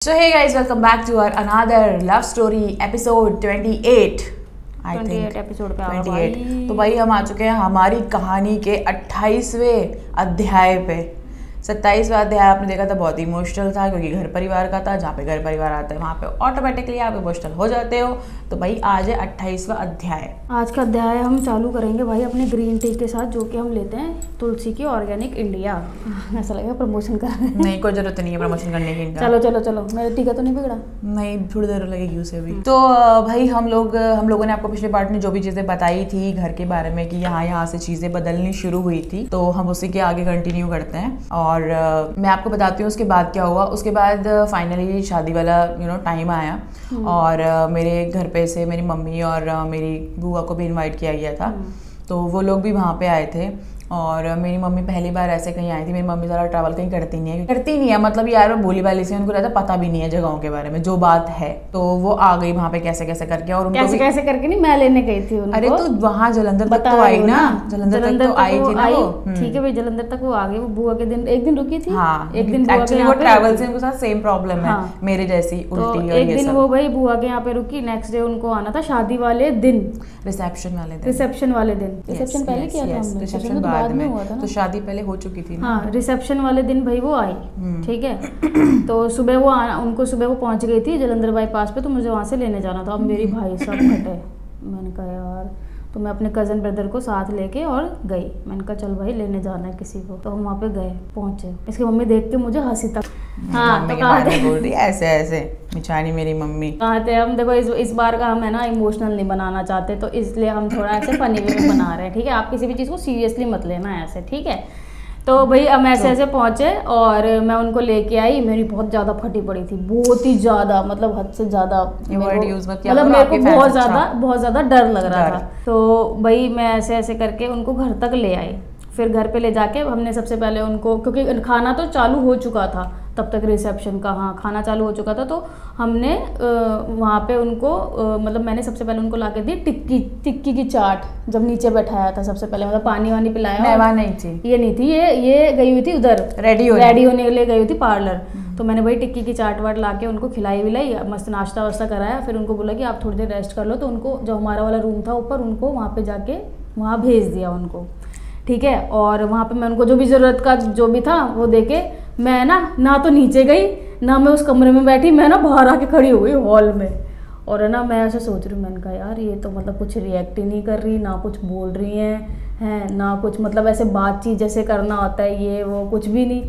So hey guys, welcome back to our another love story episode 28. I think episode पे 28. तो भाई हम आ चुके हैं हमारी कहानी के 28वें अध्याय पे। 27वां अध्याय आपने देखा था, बहुत इमोशनल था क्योंकि घर परिवार का था। जहाँ पे घर परिवार आता है वहाँ पे ऑटोमेटिकली आप इमोशनल हो जाते हो। तो भाई आज है 28वां अध्याय। आज का अध्याय हम चालू करेंगे भाई अपने ग्रीन टी के साथ, जो कि हम लेते हैं तुलसी की ऑर्गेनिक इंडिया। ऐसा लगेगा प्रमोशन कर रहे हैं। नहीं, कोई जरूरत नहीं है प्रमोशन करने की इनका। चलो चलो चलो, मेरा टीका तो नहीं बिगड़ा? नहीं, थोड़ी देर लगेगी उसे भी। तो भाई हम लोगों ने आपको पिछले पार्ट में जो भी चीजें बताई थी घर के बारे में कि यहाँ से चीजें बदलनी शुरू हुई थी, तो हम उसी के आगे कंटिन्यू करते हैं। और मैं आपको बताती हूँ उसके बाद क्या हुआ। उसके बाद फाइनली शादी वाला टाइम आया और मेरे घर पे से मेरी मम्मी और मेरी बुआ को भी इनवाइट किया गया था। तो वो लोग भी वहाँ पे आए थे और मेरी मम्मी पहली बार ऐसे कहीं आई थी। मेरी मम्मी ज़्यादा ट्रैवल कहीं करती नहीं है, मतलब यार वो बोली वाली से उनको रहता पता भी नहीं है जगहों के बारे में जो बात है। तो वो आ गई वहाँ पे कैसे कैसे करके, और उनको कैसे करके नहीं, मैं लेने गई थी उनको। अरे तो वहाँ जलंधर तक तो आई ना, जलंधर तक तो आई थी ना वो। ठीक है भाई, जलंधर तक वो आ गई। वो बुआ के दिन एक दिन रुकी थी। हाँ, एक दिन एक्चुअली वो ट्रैवल से उनके साथ सेम प्रॉब्लम है, मेरे जैसी उल्टी। एक दिन वो भाई बुआ के यहाँ पे रुकी, नेक्स्ट डे उनको आना था शादी वाले दिन, रिसेप्शन वाले दिन। रिसेप्शन पहले किया था हमने, रिसेप्शन बाद में हुआ था ना, शादी पहले हो चुकी थी ना। हाँ, रिसेप्शन वाले दिन भाई वो आई। ठीक है। तो सुबह उनको सुबह वो पहुंच गई थी जलंधर बाईपास पे, तो मुझे वहां से लेने जाना था। अब मेरी भाई साहब फटे। मैंने कहा यार, तो मैं अपने कज़न ब्रदर को साथ लेके और गई। मैंने कहा चल भाई लेने जाना है किसी को। तो हम वहाँ पे गए, पहुंचे। इसकी मम्मी देख के मुझे हंसी तक। हाँ, तो बोल रही ऐसे बेचारी मेरी मम्मी। कहा थे हम, देखो इस बार का हम है ना इमोशनल नहीं बनाना चाहते, तो इसलिए हम थोड़ा ऐसे फनी वे में बना रहे हैं। ठीक है, आप किसी भी चीज़ को सीरियसली मत लेना ऐसे, ठीक है। तो भाई हम ऐसे पहुंचे और मैं उनको लेके आई। मेरी बहुत ज्यादा फटी पड़ी थी, बहुत ही ज्यादा, मतलब हद से ज्यादा। मतलब मेरे को बहुत ज्यादा डर लग रहा था। तो भाई मैं ऐसे करके उनको घर तक ले आई। फिर घर पे ले जाके हमने सबसे पहले उनको, क्योंकि खाना तो चालू हो चुका था तब तक, रिसेप्शन का, हाँ खाना चालू हो चुका था। तो हमने वहाँ पे उनको मतलब मैंने सबसे पहले उनको लाके दी टिक्की की चाट। जब नीचे बैठाया था सबसे पहले, मतलब पानी वानी पिलाया। मेहमान नहीं थी, ये नहीं थी, ये गई हुई थी उधर रेडी होने के लिए गई हुई थी पार्लर। तो मैंने भाई टिक्की की चाट वाट ला के उनको खिलाई विलाई, मस्त नाश्ता वास्ता कराया। फिर उनको बोला कि आप थोड़ी देर रेस्ट कर लो। तो उनको जो हमारा वाला रूम था ऊपर, उनको वहाँ पे जाके वहाँ भेज दिया उनको। ठीक है, और वहाँ पे मैं उनको जो भी ज़रूरत का जो भी था वो देके मैं ना तो नीचे गई, ना मैं उस कमरे में बैठी, मैं ना बाहर आके खड़ी हो गई हॉल में। और है ना मैं ऐसे सोच रही हूँ, मैंने कहा यार ये तो मतलब कुछ रिएक्ट ही नहीं कर रही, ना कुछ बोल रही हैं ना कुछ, मतलब ऐसे बातचीत जैसे करना होता है ये वो, कुछ भी नहीं।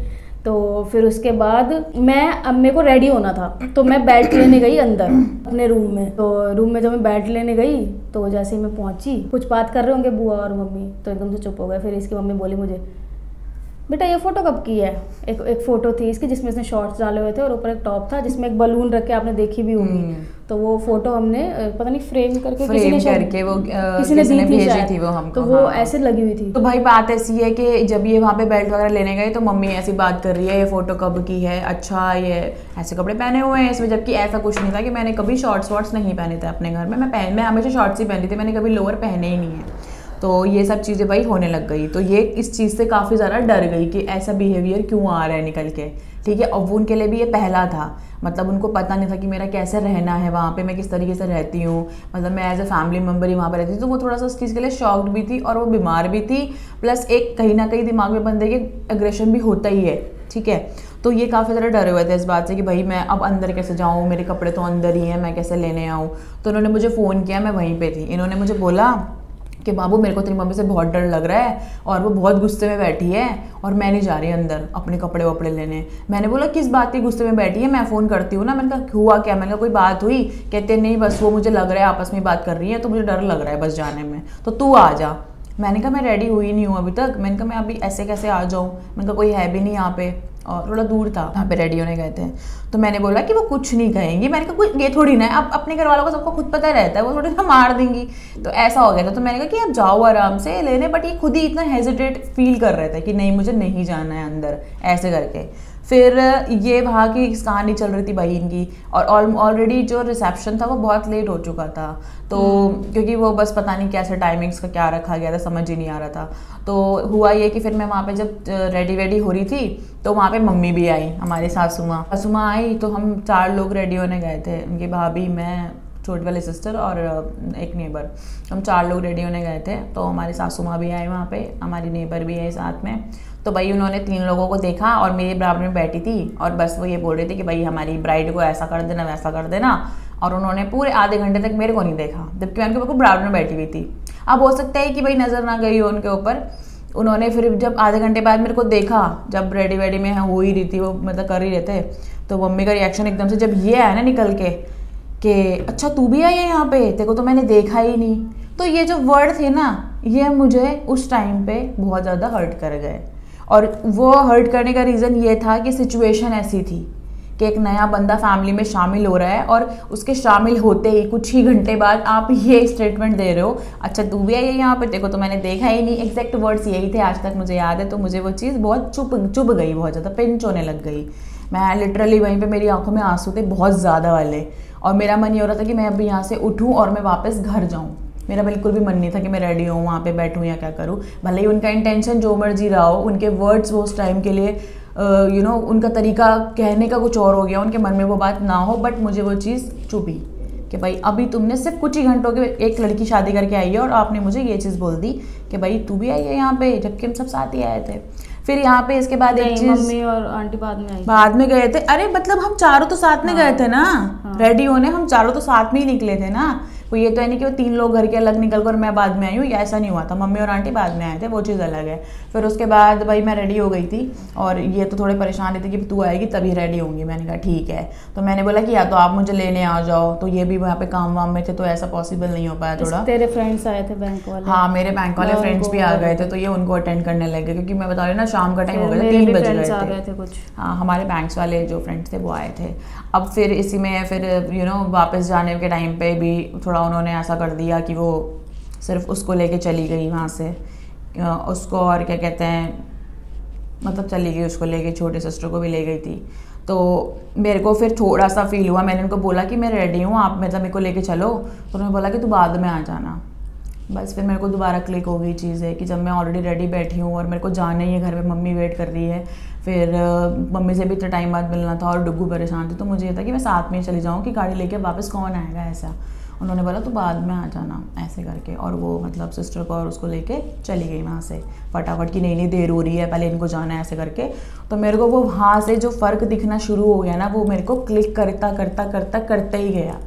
तो फिर उसके बाद अब मेरे को रेडी होना था, तो मैं बेल्ट लेने गई अंदर अपने रूम में। तो रूम में जब मैं बेल्ट लेने गई तो जैसे ही मैं पहुंची, कुछ बात कर रहे होंगे बुआ और मम्मी, तो एकदम से चुप हो गए। फिर इसकी मम्मी बोली मुझे, बेटा ये फोटो कब की है? एक फोटो थी इसकी जिसमें इसने शॉर्ट्स डाले हुए थे और ऊपर एक टॉप था जिसमें एक बलून रख के, आपने देखी भी होगी। तो वो फोटो हमने पता नहीं फ्रेम करके किसी ने भेजी थी वो हमको। तो वो ऐसे लगी हुई थी। तो भाई बात ऐसी है कि जब ये वहाँ पे बेल्ट वगैरह लेने गए तो मम्मी ऐसी बात कर रही है, ये फोटो कब की है? अच्छा, ये ऐसे कपड़े पहने हुए हैं इसमें, जबकि ऐसा कुछ नहीं था कि मैंने कभी शॉर्ट्स वॉर्ट्स नहीं पहने थे अपने घर में। मैं हमेशा शॉर्ट्स ही पहनती थी, मैंने कभी लोअर पहने ही नहीं है। तो ये सब चीज़ें भाई होने लग गई। तो ये इस चीज़ से काफ़ी ज़्यादा डर गई कि ऐसा बिहेवियर क्यों आ रहा है निकल के। ठीक है, अब उनके लिए भी ये पहला था, मतलब उनको पता नहीं था कि मेरा कैसे रहना है वहाँ पे, मैं किस तरीके से रहती हूँ, मतलब मैं एज ए फैमिली मेम्बर ही वहाँ पे रहती थी। तो वो थोड़ा सा उस चीज़ के लिए शॉक्ड भी थी और वो बीमार भी थी, प्लस एक कहीं ना कहीं दिमाग में बंदे के एग्रेशन भी होता ही है। ठीक है, तो ये काफ़ी ज़्यादा डरे हुए थे इस बात से कि भाई मैं अब अंदर कैसे जाऊँ, मेरे कपड़े तो अंदर ही हैं, मैं कैसे लेने आऊँ। तो उन्होंने मुझे फ़ोन किया, मैं वहीं पर थी। इन्होंने मुझे बोला कि बाबू मेरे को तेरी मम्मी से बहुत डर लग रहा है और वो बहुत गुस्से में बैठी है और मैं नहीं जा रही अंदर अपने कपड़े वपड़े लेने। मैंने बोला किस बात की गुस्से में बैठी है, मैं फ़ोन करती हूँ ना। मैंने कहा हुआ क्या? मैंने कहा कोई बात हुई? कहते नहीं बस वो मुझे लग रहा है आपस में बात कर रही है, तो मुझे डर लग रहा है बस जाने में, तो तू आ जा। मैंने कहा मैं रेडी हुई नहीं हूँ अभी तक। मैंने कहा मैं अभी ऐसे कैसे आ जाऊँ? मैंने कहा कोई है भी नहीं यहाँ पे, और थोड़ा दूर था यहाँ पे रेडी होने गए थे। तो मैंने बोला कि वो कुछ नहीं कहेंगी। मैंने कहा कुछ ये थोड़ी ना है, अब अपने घर वालों को सबको खुद पता रहता है, वो थोड़ी ना मार देंगी। तो ऐसा हो गया था। तो मैंने कहा कि आप जाओ आराम से लेने, बट ये खुद ही इतना हेजिटेट फील कर रहे थे कि नहीं मुझे नहीं जाना है अंदर, ऐसे करके। फिर ये वहाँ की कहानी चल रही थी भाई इनकी, और ऑलरेडी जो रिसेप्शन था वो बहुत लेट हो चुका था, तो क्योंकि वो बस पता नहीं कैसे टाइमिंग्स का क्या रखा गया था, समझ ही नहीं आ रहा था। तो हुआ ये कि फिर मैं वहाँ पे जब रेडी वेडी हो रही थी तो वहाँ पे मम्मी भी आई, हमारी सासू माँ आई, तो हम 4 लोग रेडी होने गए थे, उनकी भाभी, मैं, छोटी वाली सिस्टर और एक नेबर, हम 4 लोग रेडी होने गए थे। तो हमारी सासू माँ भी आई वहाँ पे, हमारी नेबर भी आई साथ में। तो भाई उन्होंने 3 लोगों को देखा और मेरे बराबर में बैठी थी, और बस वो ये बोल रही थी कि भाई हमारी ब्राइड को ऐसा कर देना वैसा कर देना, और उन्होंने पूरे आधे घंटे तक मेरे को नहीं देखा, जबकि मैं उनके बिल्कुल बराबर में बैठी हुई थी। अब हो सकता है कि भाई नज़र ना गई हो उनके ऊपर। उन्होंने फिर जब आधे घंटे बाद मेरे को देखा, जब रेडी वेडी में हो ही रही थी वो, मतलब कर ही रहे थे, तो मम्मी का रिएक्शन एकदम से जब ये आया ना निकल के कि अच्छा तू भी आई है यहाँ पे, तेरे को तो मैंने देखा ही नहीं। तो ये जो वर्ड थे ना, ये मुझे उस टाइम पे बहुत ज़्यादा हर्ट कर गए, और वो हर्ट करने का रीज़न ये था कि सिचुएशन ऐसी थी कि एक नया बंदा फैमिली में शामिल हो रहा है, और उसके शामिल होते ही कुछ ही घंटे बाद आप ये स्टेटमेंट दे रहे हो, अच्छा तू भी आई है यहाँ पे, तेरे को तो मैंने देखा ही नहीं। एग्जैक्ट वर्ड्स यही थे, आज तक मुझे याद है। तो मुझे वो चीज़ बहुत चुभ गई, बहुत ज़्यादा पिंच होने लग गई। मैं लिटरली वहीं पे मेरी आंखों में आंसू थे बहुत ज़्यादा वाले, और मेरा मन ये हो रहा था कि मैं अभी यहाँ से उठूँ और मैं वापस घर जाऊँ। मेरा बिल्कुल भी मन नहीं था कि मैं रेडी हूँ, वहाँ पे बैठूँ या क्या करूँ। भले ही उनका इंटेंशन जो मर्जी रहा हो, उनके वर्ड्स वो उस टाइम के लिए उनका तरीका कहने का कुछ और हो गया, उनके मन में वो बात ना हो, बट मुझे वो चीज़ चुभी कि भाई अभी तुमने सिर्फ कुछ ही घंटों के एक लड़की शादी करके आई है और आपने मुझे ये चीज़ बोल दी कि भाई तू भी आई है यहाँ पे, जबकि हम सब साथ ही आए थे। फिर यहाँ पे इसके बाद एक चीज़, मम्मी और आंटी बाद में गए थे। अरे मतलब हम चारों तो साथ में गए थे ना, रेडी होने, हम चारों तो साथ में ही निकले थे ना। वो ये तो है नहीं कि वो 3 लोग घर के अलग निकल कर मैं बाद में आई हूँ, या ऐसा नहीं हुआ था। मम्मी और आंटी बाद में आए थे, वो चीज़ अलग है। फिर उसके बाद भाई मैं रेडी हो गई थी, और ये तो थोड़े परेशान थे कि तू आएगी तभी रेडी होंगी। मैंने कहा ठीक है। तो मैंने बोला कि या तो आप मुझे लेने आ जाओ, तो ये भी वहाँ पे काम वाम में थे तो ऐसा पॉसिबल नहीं हो पाया थोड़ा। तेरे फ्रेंड्स आए थे बैंक वाले? हाँ, मेरे बैंक वाले फ्रेंड्स भी आ गए थे, तो ये उनको अटेंड करने लगे, क्योंकि मैं बता रही ना शाम का टाइम हो गया था, 3 बज गए थे कुछ। हाँ, हमारे बैंक्स वाले जो फ्रेंड्स थे वो आए थे। अब फिर इसी में फिर वापस जाने के टाइम पे भी थोड़ा उन्होंने ऐसा कर दिया कि वो सिर्फ उसको लेके चली गई वहाँ से, उसको, और क्या कहते हैं, मतलब चली गई उसको लेके, छोटे सिस्टर को भी ले गई थी। तो मेरे को फिर थोड़ा सा फील हुआ, मैंने उनको बोला कि मैं रेडी हूँ, आप मतलब मेरे को लेके चलो। तो उन्होंने बोला कि तू बाद में आ जाना। बस फिर मेरे को दोबारा क्लिक हो गई चीज़ है कि जब मैं ऑलरेडी रेडी बैठी हूँ और मेरे को जाना ही है, घर पे मम्मी वेट कर रही है, फिर मम्मी से भी इतना टाइम बाद मिलना था और डुग्गू परेशान थी, तो मुझे ये था कि मैं साथ में ही चली जाऊँ कि गाड़ी लेके वापस कौन आएगा ऐसा। उन्होंने बोला तो बाद में आ जाना ऐसे करके, और वो मतलब सिस्टर को और उसको लेके चली गई वहाँ से फटाफट की, नहीं देर हो रही है, पहले इनको जाना है ऐसे करके। तो मेरे को वो वहाँ से जो फ़र्क दिखना शुरू हो गया ना, वो मेरे को क्लिक करता ही गया।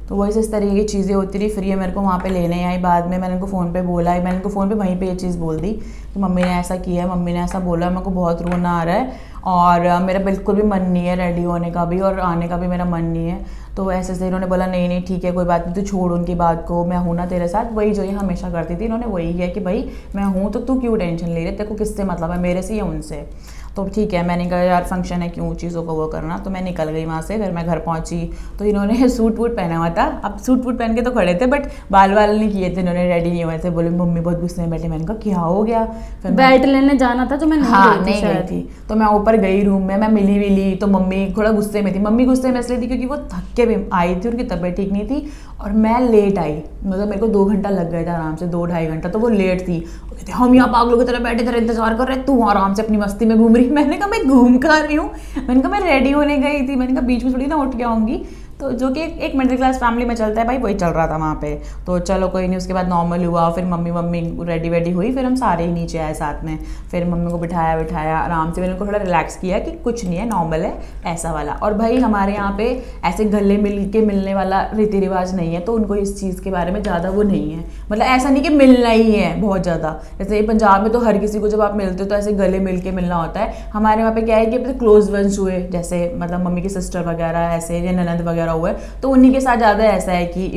तो वही इस तरीके की चीज़ें होती रही। फिर ये मेरे को वहाँ पे लेने आई, बाद में मैंने उनको फ़ोन पे बोला है, मैंने उनको फ़ोन पे वहीं पे ये चीज़ बोल दी कि मम्मी ने ऐसा किया है, मम्मी ने ऐसा बोला, मेरे को बहुत रोना आ रहा है और मेरा बिल्कुल भी मन नहीं है रेडी होने का भी और आने का भी मेरा मन नहीं है। तो ऐसे से इन्होंने बोला नहीं ठीक है कोई बात नहीं, तू छोड़ उनकी बात को, मैं हूँ ना तेरे साथ। वही जो ये हमेशा करती थी, इन्होंने वही किया कि भाई मैं हूँ तो तू क्यों टेंशन ले रहे, तेरे को किससे मतलब है, मेरे से या उनसे। तो ठीक है, मैंने कहा यार फंक्शन है, क्यों चीज़ों को वो करना। तो मैं निकल गई वहाँ से। फिर मैं घर पहुँची तो इन्होंने सूट वूट पहना हुआ था। अब सूट वूट पहन के तो खड़े थे, बट बाल नहीं किए थे, इन्होंने रेडी नहीं हुए थे। बोले मम्मी बहुत गुस्से में बैठे। मैंने कहा क्या हो गया। फिर बेल्ट लेने जाना था तो मैं नहीं गई थी। तो मैं ऊपर गई रूम में, मैं मिली तो मम्मी थोड़ा गुस्से में थी। मम्मी गुस्से में इसलिए थी क्योंकि वो थक के भी आई थी, उनकी तबीयत ठीक नहीं थी और मैं लेट आई। मतलब मेरे को 2 घंटा लग गया था आराम से, 2-2.5 घंटा। तो वो लेट थी, कहते हम यहाँ पागलों की तरह बैठे तेरा इंतजार कर रहे, तू आराम से अपनी मस्ती में घूम रही। मैंने कहा मैं घूम कर रही हूँ, मैंने कहा मैं रेडी होने गई थी, मैंने कहा बीच में थोड़ी ना उठ के आऊँगी। तो जो कि एक मिडिल क्लास फैमिली में चलता है भाई, वही चल रहा था वहाँ पे। तो चलो कोई नहीं, उसके बाद नॉर्मल हुआ। फिर मम्मी रेडी वेडी हुई, फिर हम सारे ही नीचे आए साथ में। फिर मम्मी को बिठाया आराम से, मैंने उनको थोड़ा रिलैक्स किया कि कुछ नहीं है, नॉर्मल है ऐसा वाला। और भाई हमारे यहाँ पे ऐसे गले मिल के मिलने वाला रीति रिवाज नहीं है, तो उनको इस चीज़ के बारे में ज़्यादा वो नहीं है। मतलब ऐसा नहीं कि मिलना ही है बहुत ज़्यादा, जैसे पंजाब में तो हर किसी को जब आप मिलते हो तो ऐसे गले मिल के मिलना होता है। हमारे वहाँ पे क्या है कि क्लोज वंस हुए, जैसे मतलब मम्मी की सिस्टर वगैरह ऐसे या ननद वगैरह हुए, तो उन्हीं के साथ ज़्यादा ऐसा है कि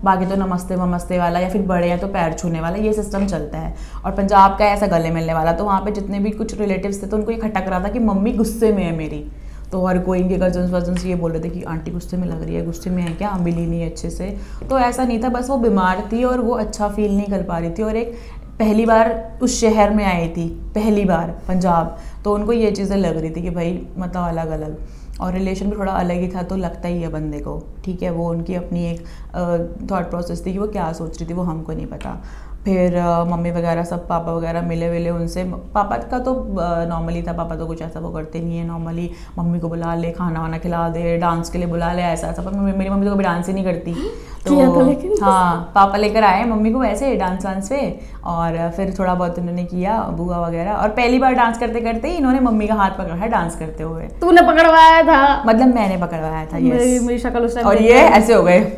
बाकी तो नमस्ते वमस्ते वाला या फिर बड़े हैं तो पैर छूने वाला ये सिस्टम चलता है। और पंजाब का ऐसा गले मिलने वाला। तो वहाँ पे जितने भी कुछ रिलेटिव्स थे तो उनको ये खटक रहा था कि मम्मी गुस्से में है मेरी। तो हर कोई इनके कजन्स वजन्स ये बोल रहे थे कि आंटी गुस्से में लग रही है, गुस्से में है क्या, मिली नहीं अच्छे से। तो ऐसा नहीं था, बस वो बीमार थी और वो अच्छा फील नहीं कर पा रही थी। और एक पहली बार उस शहर में आई थी, पहली बार पंजाब, तो उनको ये चीज़ें लग रही थी कि भाई मतलब अलग अलग, और रिलेशन भी थोड़ा अलग ही था, तो लगता ही है बंदे को, ठीक है। वो उनकी अपनी एक थॉट प्रोसेस थी कि वो क्या सोच रही थी, वो हमको नहीं पता। फिर मम्मी वगैरह सब, पापा वगैरह मिले विले उनसे। पापा का तो नॉर्मली था, पापा तो कुछ ऐसा वो करते नहीं है नॉर्मली, मम्मी को बुला ले, खाना वाना खिला दे, डांस के लिए बुला ले, ऐसा ऐसा। पर मेरी मम्मी तो कभी डांस ही नहीं करती, तो हाँ पापा लेकर आए मम्मी को वैसे डांस वांस पे, और फिर थोड़ा बहुत उन्होंने किया, बुआ वगैरह। और पहली बार डांस करते करते ही इन्होंने मम्मी का हाथ पकड़ा है डांस करते हुए। तूने पकड़वाया था? मतलब मैंने पकड़वाया था, मेरी शक्ल उस टाइम और ये ऐसे हो गए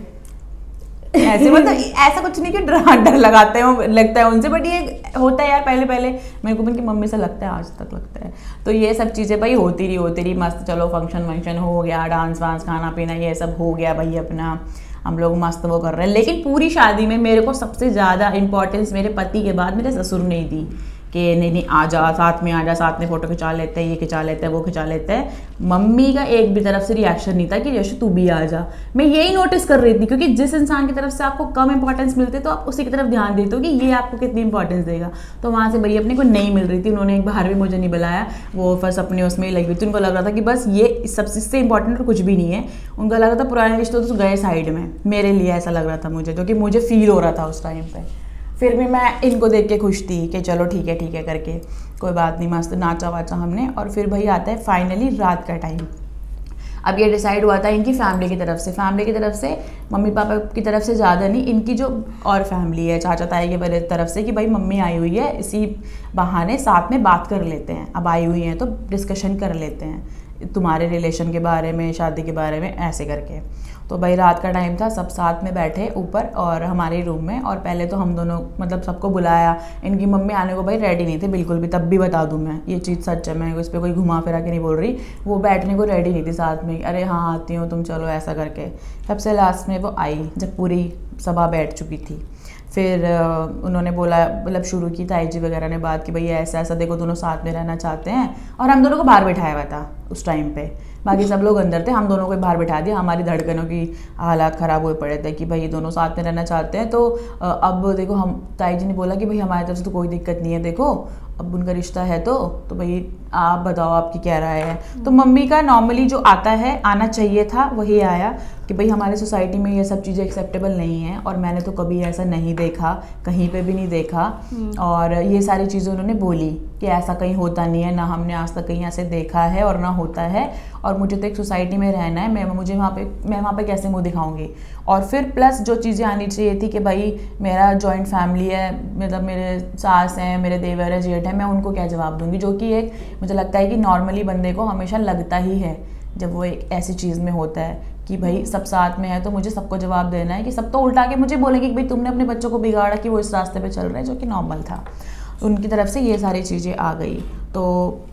ऐसे, मतलब ऐसा कुछ नहीं कि डर लगाते हो लगता है उनसे, बट ये होता है यार, पहले पहले मेरे को उनकी मम्मी से लगता है, आज तक लगता है। तो ये सब चीज़ें भाई होती रही मस्त। चलो फंक्शन वंक्शन हो गया, डांस वांस, खाना पीना ये सब हो गया भाई अपना, हम लोग मस्त वो कर रहे हैं। लेकिन पूरी शादी में मेरे को सबसे ज़्यादा इंपॉर्टेंस मेरे पति के बाद मेरे ससुर ने ही दी कि नहीं आ जा, साथ में आ जा, साथ में फ़ोटो खिंचा लेते हैं, ये खिंचा लेते हैं, वो खिंचा लेते हैं। मम्मी का एक भी तरफ से रिएक्शन नहीं था कि यश तू भी आ जा। मैं यही नोटिस कर रही थी, क्योंकि जिस इंसान की तरफ से आपको कम इंपॉर्टेंस मिलते तो आप उसी की तरफ ध्यान देते हो कि ये आपको कितनी इंपॉर्टेंस देगा। तो वहाँ से भैया अपने को नहीं मिल रही थी, उन्होंने एक बार भी मुझे नहीं बुलाया, वो बस अपने उसमें ही लगी हुई थी। उनको लग रहा था कि बस ये सबसे इससे इंपॉर्टेंट और कुछ भी नहीं है। उनका लग रहा था पुराने रिश्ते तो गए साइड में, मेरे लिए ऐसा लग रहा था मुझे, क्योंकि मुझे फील हो रहा था उस टाइम पर। फिर भी मैं इनको देख के खुश थी कि चलो ठीक है करके, कोई बात नहीं, मस्त नाचा वाचा हमने। और फिर भाई आता है फाइनली रात का टाइम। अब ये डिसाइड हुआ था इनकी फैमिली की तरफ से, मम्मी पापा की तरफ से ज़्यादा नहीं, इनकी जो और फैमिली है चाचा ताई के तरफ से, कि भाई मम्मी आई हुई है, इसी बहाने साथ में बात कर लेते हैं, अब आई हुई हैं तो डिस्कशन कर लेते हैं तुम्हारे रिलेशन के बारे में, शादी के बारे में, ऐसे करके। तो भाई रात का टाइम था, सब साथ में बैठे ऊपर और हमारे रूम में। और पहले तो हम दोनों मतलब सबको बुलाया, इनकी मम्मी आने को भाई रेडी नहीं थे बिल्कुल भी, तब भी बता दूं मैं, ये चीज़ सच है, मैं इस पर कोई घुमा फिरा के नहीं बोल रही, वो बैठने को रेडी नहीं थी साथ में, अरे हाँ आती हूँ तुम चलो ऐसा करके। सबसे लास्ट में वो आई जब पूरी सभा बैठ चुकी थी। फिर उन्होंने बोला, मतलब शुरू की ताई जी वगैरह ने बात कि भैया ऐसा ऐसा देखो दोनों साथ में रहना चाहते हैं, और हम दोनों को बाहर बैठाया हुआ था उस टाइम पे, बाकी सब लोग अंदर थे, हम दोनों को बाहर बैठा दिया। हमारी धड़कनों की हालात ख़राब हुए पड़े थे कि भाई ये दोनों साथ में रहना चाहते हैं। तो अब देखो, हम ताई जी ने बोला कि भाई हमारी तरफ से तो कोई दिक्कत नहीं है, देखो अब उनका रिश्ता है तो भाई आप बताओ आपकी क्या राय है। तो मम्मी का नॉर्मली जो आता है, आना चाहिए था, वही आया कि भाई हमारे सोसाइटी में ये सब चीज़ें एक्सेप्टेबल नहीं है, और मैंने तो कभी ऐसा नहीं देखा, कहीं पे भी नहीं देखा। और ये सारी चीज़ें उन्होंने बोली कि ऐसा कहीं होता नहीं है, ना हमने आज तक कहीं ऐसे देखा है और ना होता है, और मुझे तो एक सोसाइटी में रहना है, मैं वहाँ पे कैसे मुँह दिखाऊंगी। और फिर प्लस जो चीज़ें आनी चाहिए थी कि भाई मेरा जॉइंट फैमिली है, मतलब मेरे सास हैं, मेरे देवर है, जेठ है, मैं उनको क्या जवाब दूंगी, जो कि एक मुझे लगता है कि नॉर्मली बंदे को हमेशा लगता ही है जब वो एक ऐसी चीज़ में होता है कि भाई सब साथ में है तो मुझे सबको जवाब देना है, कि सब तो उल्टा के मुझे बोलेंगे कि भाई तुमने अपने बच्चों को बिगाड़ा कि वो इस रास्ते पे चल रहे हैं, जो कि नॉर्मल था। उनकी तरफ से ये सारी चीज़ें आ गई। तो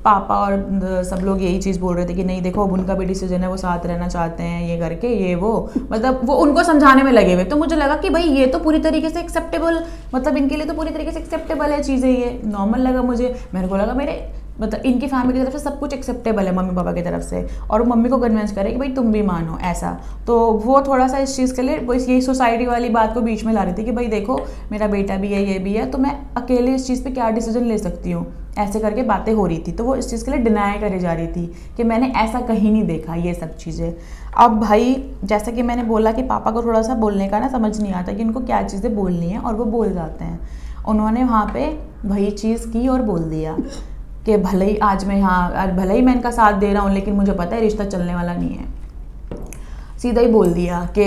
पापा और सब लोग यही चीज़ बोल रहे थे कि नहीं देखो अब उनका भी डिसीजन है, वो साथ रहना चाहते हैं, ये करके ये वो, मतलब वो उनको समझाने में लगे हुए। तो मुझे लगा कि भाई ये तो पूरी तरीके से एक्सेप्टेबल, मतलब इनके लिए तो पूरी तरीके से एक्सेप्टेबल है चीज़ें, ये नॉर्मल लगा मुझे। मेरे को लगा मेरे मतलब इनकी फैमिली की तरफ से सब कुछ एक्सेप्टेबल है मम्मी पापा की तरफ से, और वो मम्मी को कन्विंस करे कि भाई तुम भी मानो ऐसा। तो वो थोड़ा सा इस चीज़ के लिए वो यही सोसाइटी वाली बात को बीच में ला रही थी कि भाई देखो मेरा बेटा भी है, ये भी है, तो मैं अकेले इस चीज़ पे क्या डिसीजन ले सकती हूँ, ऐसे करके बातें हो रही थी। तो वो इस चीज़ के लिए डिनाई करी जा रही थी कि मैंने ऐसा कहीं नहीं देखा ये सब चीज़ें। अब भाई जैसा कि मैंने बोला कि पापा को थोड़ा सा बोलने का ना समझ नहीं आता कि इनको क्या चीज़ें बोलनी है, और वो बोल जाते हैं। उन्होंने वहाँ पे वही चीज़ की और बोल दिया कि भले ही आज भले ही मैं इनका साथ दे रहा हूँ, लेकिन मुझे पता है रिश्ता चलने वाला नहीं है। सीधा ही बोल दिया कि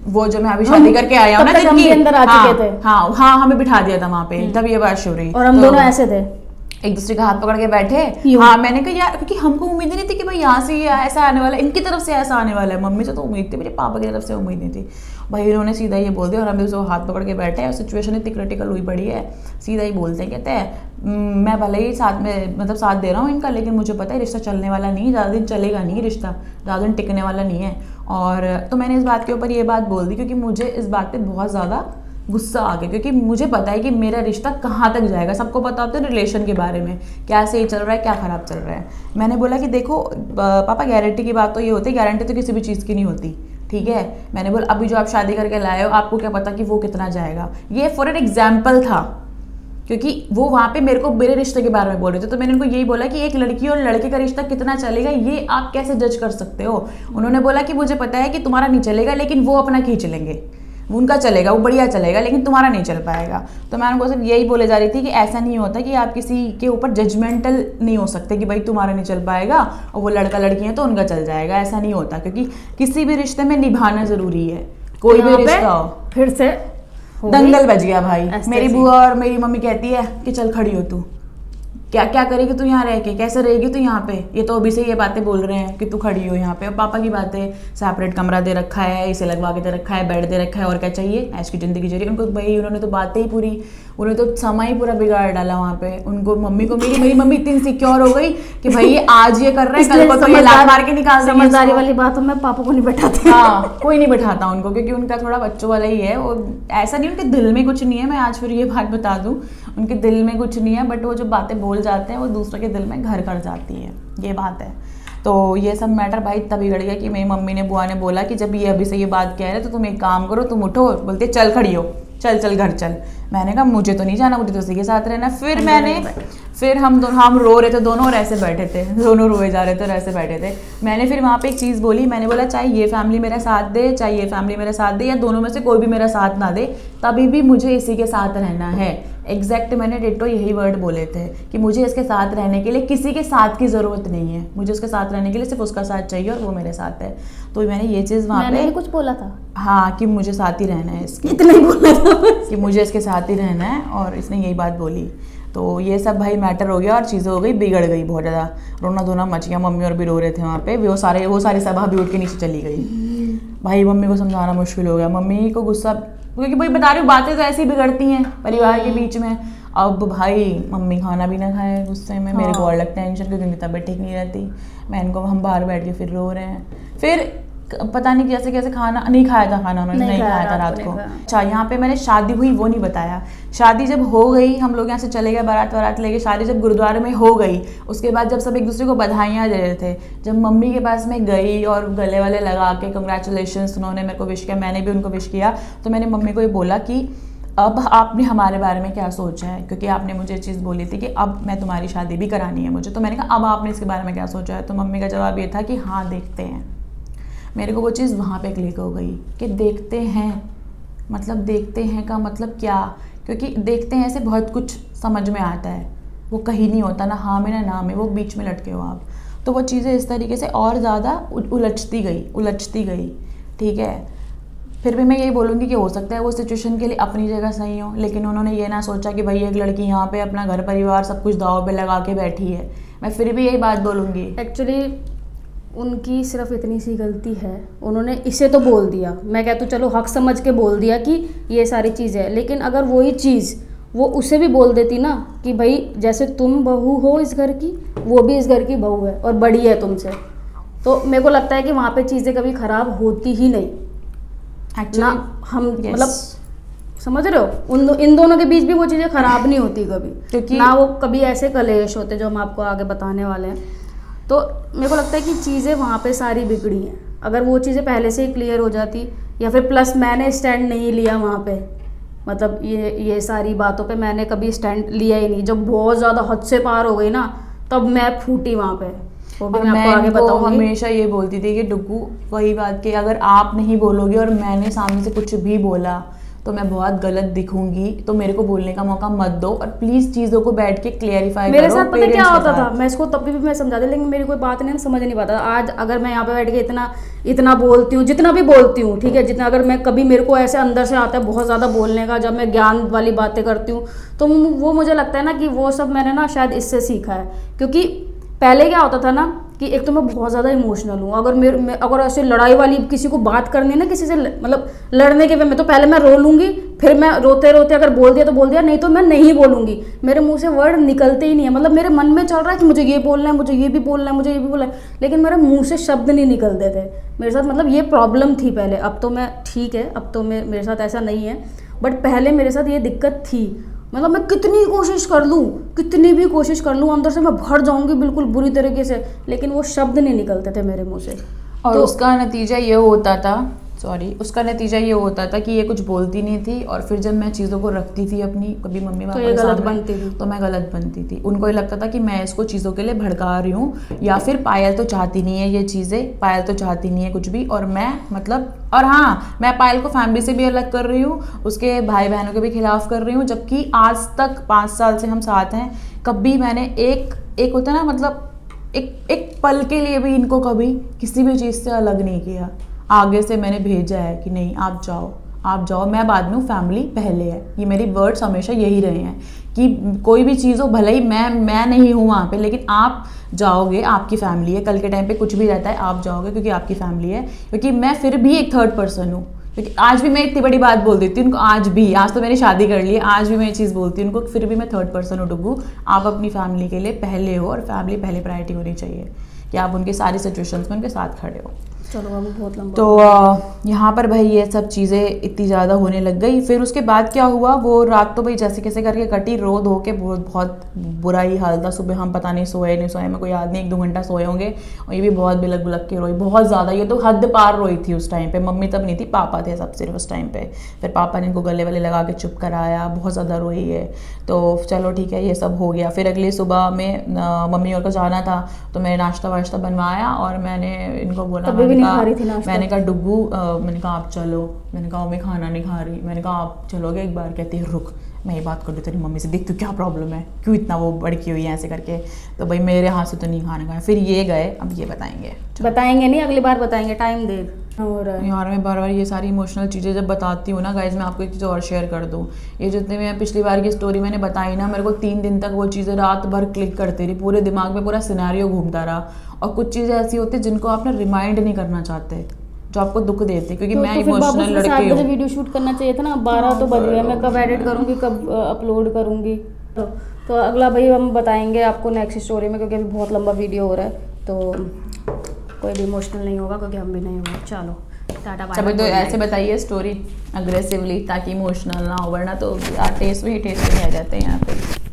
वो जो मैं अभी शादी करके आया हूँ ना, हम भी अंदर आ चुके थे, हाँ हमें बिठा दिया था वहाँ पे, तब ये बात शुरू हुई। और हम दोनों ऐसे थे, एक दूसरे का हाथ पकड़ के बैठे। हाँ मैंने कहा यार, क्योंकि हमको उम्मीद नहीं थी कि भाई यहाँ से ये ऐसा आने वाला है, इनकी तरफ से ऐसा आने वाला है। मम्मी से तो उम्मीद थी, मेरे पापा की तरफ से उम्मीद नहीं थी। भाई इन्होंने सीधा ये बोल दिया, और हम भी उसको हाथ पकड़ के बैठे हैं, सिचुएशन इतनी क्रिटिकल हुई पड़ी है। सीधा ही बोलते हैं, कहते हैं मैं भले ही साथ में मतलब साथ दे रहा हूँ इनका, लेकिन मुझे पता है रिश्ता चलने वाला नहीं है, ज़्यादा दिन चलेगा नहीं, रिश्ता ज़्यादा दिन टिकने वाला नहीं है। और तो मैंने इस बात के ऊपर ये बात बोल दी, क्योंकि मुझे इस बात पर बहुत ज़्यादा गुस्सा आ गया, क्योंकि मुझे पता है कि मेरा रिश्ता कहाँ तक जाएगा। सबको पता होता है रिलेशन के बारे में, क्या सही चल रहा है, क्या ख़राब चल रहा है। मैंने बोला कि देखो पापा, गारंटी की बात तो ये होती है, गारंटी तो किसी भी चीज़ की नहीं होती, ठीक है। मैंने बोला अभी जो आप शादी करके लाए हो, आपको क्या पता कि वो कितना जाएगा। ये फॉर एन एग्जाम्पल था क्योंकि वो वहाँ पे मेरे को मेरे रिश्ते के बारे में बोल रहे थे, तो मैंने उनको यही बोला कि एक लड़की और लड़के का रिश्ता कितना चलेगा ये आप कैसे जज कर सकते हो। उन्होंने बोला कि मुझे पता है कि तुम्हारा नहीं चलेगा, लेकिन वो अपना खींच लेंगे, उनका चलेगा, वो बढ़िया चलेगा, लेकिन तुम्हारा नहीं चल पाएगा। तो मैं उनको सिर्फ यही बोले जा रही थी कि ऐसा नहीं होता कि आप किसी के ऊपर जजमेंटल नहीं हो सकते कि भाई तुम्हारा नहीं चल पाएगा और वो लड़का लड़की है तो उनका चल जाएगा, ऐसा नहीं होता। क्योंकि किसी भी रिश्ते में निभाना जरूरी है, कोई भी रिश्ता हो। फिर से दंगल बज गया भाई। मेरी बुआ और मेरी मम्मी कहती है कि चल खड़ी हो तू, क्या क्या करेगी तू यहाँ रह के, कैसे रहेगी तू यहाँ पे, ये तो अभी से ये बातें बोल रहे हैं कि तू खड़ी हो यहाँ पे। और पापा की बातें, सेपरेट कमरा दे रखा है, इसे लगवा के दे रखा है, बेड दे रखा है, और क्या चाहिए, ऐश की जिंदगी जी रही उनको। भाई उन्होंने तो बातें ही पूरी, उन्होंने तो समय ही पूरा बिगाड़ डाला वहाँ पे। उनको मम्मी को मेरी मम्मी इतनी सिक्योर हो गई कि भाई ये आज ये कर रहे हैं, कल को तो ये लात मार के निकाल देंगे। समझदारी वाली बातों में पापा को नहीं बैठाते। हाँ, कोई नहीं बैठाता उनको, क्योंकि उनका थोड़ा बच्चों वाला ही है। वो ऐसा नहीं, उनके दिल में कुछ नहीं है, मैं आज फिर ये बात बता दूं, उनके दिल में कुछ नहीं है, बट वो जो बातें बोल जाते हैं वो दूसरों के दिल में घर कर जाती है, ये बात है। तो ये सब मैटर भाई तभी बिगड़ गया कि मेरी मम्मी ने, बुआ ने बोला कि जब ये अभी से ये बात कह रहे तो तुम एक काम करो, तुम उठो, बोलते चल खड़ी हो, चल चल घर चल। मैंने कहा मुझे तो नहीं जाना, मुझे तो उसी के साथ रहना। फिर हम रो रहे थे दोनों और ऐसे बैठे थे, दोनों रोए जा रहे थे और ऐसे बैठे थे। मैंने फिर वहाँ पे एक चीज़ बोली, मैंने बोला चाहे ये फैमिली मेरा साथ दे, चाहे ये फैमिली मेरा साथ दे, या दोनों में से कोई भी मेरा साथ ना दे, तभी भी मुझे इसी के साथ रहना है। एग्जैक्ट मैंने डिट्टो यही वर्ड बोले थे कि मुझे इसके साथ रहने के लिए किसी के साथ की ज़रूरत नहीं है, मुझे उसके साथ रहने के लिए सिर्फ उसका साथ चाहिए और वो मेरे साथ है। तो मैंने ये चीज़ वहाँ पे कुछ बोला था, हाँ, कि मुझे साथ ही रहना है इसके, इतना ही बोला था कि मुझे इसके साथ ही रहना है, और इसने यही बात बोली। तो ये सब भाई मैटर हो गया और चीज़ें हो गई, बिगड़ गई बहुत ज़्यादा, रोना धोना मच गया। मम्मी और भी रो रहे थे वहाँ पे, वो सारी सभा भी उठ के नीचे चली गई। भाई मम्मी को समझाना मुश्किल हो गया, मम्मी को गुस्सा, क्योंकि भाई बता रही हूँ बातें तो ऐसी बिगड़ती हैं परिवार के बीच में। अब भाई मम्मी खाना भी ना खाए गुस्से में, मेरे को और अलग टेंशन, क्योंकि उनकी तबीयत ठीक नहीं रहती। मैं इनको, हम बाहर बैठ के फिर रो रहे हैं। फिर पता नहीं कैसे कैसे खाना नहीं खाया था, खाना उन्होंने नहीं खाया था रात को। अच्छा, यहाँ पे मैंने शादी हुई वो नहीं बताया। शादी जब हो गई, हम लोग यहाँ से चले गए बारात लेके, शादी जब गुरुद्वारे में हो गई, उसके बाद जब सब एक दूसरे को बधाइयाँ दे रहे थे, जब मम्मी के पास में गई और गले वाले लगा के कंग्रेचुलेशंस उन्होंने मेरे को विश किया, मैंने भी उनको विश किया, तो मैंने मम्मी को ये बोला कि अब आपने हमारे बारे में क्या सोचा है, क्योंकि आपने मुझे चीज़ बोली थी कि अब मैं तुम्हारी शादी भी करानी है मुझे। तो मैंने कहा अब आपने इसके बारे में क्या सोचा है, तो मम्मी का जवाब ये था कि हाँ देखते हैं। मेरे को वो चीज़ वहाँ पे क्लिक हो गई कि देखते हैं, मतलब देखते हैं का मतलब क्या, क्योंकि देखते हैं से बहुत कुछ समझ में आता है, वो कहीं नहीं होता, ना हाँ में ना ना में, वो बीच में लटके हो आप। तो वो चीज़ें इस तरीके से और ज़्यादा उलझती गई। ठीक है, फिर भी मैं यही बोलूँगी कि हो सकता है वो सिचुएशन के लिए अपनी जगह सही हो, लेकिन उन्होंने ये ना सोचा कि भाई एक लड़की यहाँ पे अपना घर परिवार सब कुछ दाव पे लगा के बैठी है। मैं फिर भी यही बात बोलूँगी, एक्चुअली उनकी सिर्फ इतनी सी गलती है, उन्होंने इसे तो बोल दिया, मैं कहती हूँ चलो हक समझ के बोल दिया कि ये सारी चीज़ है, लेकिन अगर वही चीज़ वो उसे भी बोल देती ना कि भाई जैसे तुम बहू हो इस घर की, वो भी इस घर की बहू है और बड़ी है तुमसे, तो मेरे को लगता है कि वहाँ पे चीज़ें कभी ख़राब होती ही नहीं। ना हम मतलब समझ रहे हो, इन दोनों के बीच भी वो चीज़ें ख़राब नहीं होती कभी, क्योंकि ना वो कभी ऐसे कलेश होते जो हम आपको आगे बताने वाले हैं। तो मेरे को लगता है कि चीज़ें वहाँ पे सारी बिगड़ी हैं। अगर वो चीज़ें पहले से ही क्लियर हो जाती, या फिर प्लस मैंने स्टैंड नहीं लिया वहाँ पे, मतलब ये सारी बातों पे मैंने कभी स्टैंड लिया ही नहीं। जब बहुत ज़्यादा हद से पार हो गई ना, तब मैं फूटी वहाँ पे। वो भी मैं आपको आगे बताऊंगी। हमेशा ये बोलती थी कि डुग्गू, वही बात कि अगर आप नहीं बोलोगे और मैंने सामने से कुछ भी बोला तो मैं बहुत गलत दिखूंगी, तो मेरे को बोलने का मौका मत दो, और प्लीज चीजों को बैठ के क्लियरिफाई करो। मेरे साथ पता क्या होता था, मैं इसको तब भी मैं समझाती, लेकिन मेरी कोई बात नहीं समझ नहीं पाता। आज अगर मैं यहाँ पे बैठ के इतना बोलती हूँ, जितना भी बोलती हूँ, ठीक है, जितना अगर मैं कभी मेरे को ऐसे अंदर से आता है बहुत ज़्यादा बोलने का, जब मैं ज्ञान वाली बातें करती हूँ, तो वो मुझे लगता है ना कि वो सब मैंने ना शायद इससे सीखा है। क्योंकि पहले क्या होता था ना कि एक तो मैं बहुत ज़्यादा इमोशनल हूँ, अगर ऐसे लड़ाई वाली किसी को बात करनी है ना, किसी से मतलब लड़ने के वे में, तो पहले मैं रो लूँगी, फिर मैं रोते रोते अगर बोल दिया तो बोल दिया, नहीं तो मैं नहीं बोलूँगी। मेरे मुंह से वर्ड निकलते ही नहीं है, मतलब मेरे मन में चल रहा है कि मुझे ये बोलना है, मुझे ये भी बोलना है, मुझे ये भी बोलना है, लेकिन मेरे मुँह से शब्द नहीं निकलते थे मेरे साथ। मतलब ये प्रॉब्लम थी पहले, अब तो मैं ठीक है, अब तो मेरे साथ ऐसा नहीं है, बट पहले मेरे साथ ये दिक्कत थी। मतलब मैं कितनी कोशिश कर लूँ, कितनी भी कोशिश कर लूँ, अंदर से मैं भर जाऊँगी बिल्कुल बुरी तरीके से, लेकिन वो शब्द नहीं निकलते थे मेरे मुँह से। और तो उसका नतीजा ये होता था, सॉरी, उसका नतीजा ये होता था कि ये कुछ बोलती नहीं थी, और फिर जब मैं चीज़ों को रखती थी अपनी कभी मम्मी पापा के सामने तो मैं गलत बनती थी। उनको ये लगता था कि मैं इसको चीज़ों के लिए भड़का रही हूँ, या फिर पायल तो चाहती नहीं है ये चीज़ें, पायल तो चाहती नहीं है कुछ भी, और मैं मतलब, और हाँ मैं पायल को फैमिली से भी अलग कर रही हूँ, उसके भाई बहनों के भी खिलाफ कर रही हूँ, जबकि आज तक 5 साल से हम साथ हैं, कभी मैंने एक होता है ना मतलब एक पल के लिए भी इनको कभी किसी भी चीज़ से अलग नहीं किया। आगे से मैंने भेजा है कि नहीं आप जाओ, मैं बाद में हूँ, फैमिली पहले है। ये मेरी वर्ड्स हमेशा यही रहे हैं कि कोई भी चीज़ हो, भले ही मैं नहीं हूँ वहाँ पे, लेकिन आप जाओगे, आपकी फैमिली है, कल के टाइम पे कुछ भी रहता है आप जाओगे क्योंकि आपकी फैमिली है। क्योंकि मैं फिर भी एक थर्ड पर्सन हूँ, क्योंकि आज भी मैं इतनी बड़ी बात बोल देती हूँ उनको, आज तो मैंने शादी कर ली है, आज भी मैं ये चीज़ बोलती हूँ उनको, फिर भी मैं थर्ड पर्सन हूँ डुग्गू। आप अपनी फैमिली के लिए पहले हो, और फैमिली पहले प्रायोरिटी होनी चाहिए कि आप उनकी सारी सिचुएशंस में उनके साथ खड़े हो। चलो बाबू बहुत लंबा। तो यहाँ पर भाई ये सब चीज़ें इतनी ज़्यादा होने लग गई। फिर उसके बाद क्या हुआ, वो रात तो भाई जैसे कैसे करके कटी, रो धो के बहुत बुरा ही हाल था। सुबह हम पता नहीं सोए नहीं सोए, मेरे को याद नहीं, 1-2 घंटा सोए होंगे, और ये भी बहुत बिलक बिलक के रोई, बहुत ज़्यादा, ये तो हद पार रोई थी उस टाइम पे। मम्मी तब नहीं थी, पापा थे सब सिर्फ उस टाइम पे। फिर पापा ने इनको गले वाले लगा के चुप कराया, बहुत ज़्यादा रोई है। तो चलो ठीक है, ये सब हो गया। फिर अगली सुबह में मम्मी और को जाना था, तो मैंने नाश्ता वाश्ता बनवाया, और मैंने इनको बोला, मैंने कहा डुग्गू, मैंने कहा आप चलो, मैंने कहा मैं खाना नहीं खा रही, मैंने कहा आप चलोगे एक बार, कहती है रुक मैं ये बात कर लूँ तेरी मम्मी से, देख तू क्या प्रॉब्लम है, क्यों इतना वो बड़की हुई है ऐसे करके। तो भाई मेरे हाथ से तो नहीं खाना खाया। फिर ये गए, अब ये बताएंगे नहीं, अगली बार बताएंगे, टाइम दे। और यार मैं बार बार ये सारी इमोशनल चीज़ें जब बताती हूँ ना गाइज, मैं आपको एक चीज़ और शेयर कर दूँ, ये जितने मैं पिछली बार की स्टोरी मैंने बताई ना, मेरे को 3 दिन तक वो चीज़ें रात भर क्लिक करती रही, पूरे दिमाग में पूरा सिनेरियो घूमता रहा। और कुछ चीज़ें ऐसी होती जिनको आप ना रिमाइंड नहीं करना चाहते, जो आपको दुख देते, क्योंकि मैं इमोशनल लड़की हूँ। वीडियो शूट करना चाहिए था ना, 12 तो बज गए, मैं कब एडिट करूँगी, कब अपलोड करूँगी। तो अगला भाई हम बताएंगे आपको नेक्स्ट स्टोरी में, क्योंकि अभी बहुत लंबा वीडियो हो रहा है, तो कोई भी इमोशनल नहीं होगा, क्योंकि हम भी नहीं होंगे। चलो टाटा बाय। तो ऐसे बताइए स्टोरी अग्रेसिवली, ताकि इमोशनल ना हो, वरना तो टेस्ट में ही आ जाते हैं यहाँ पे।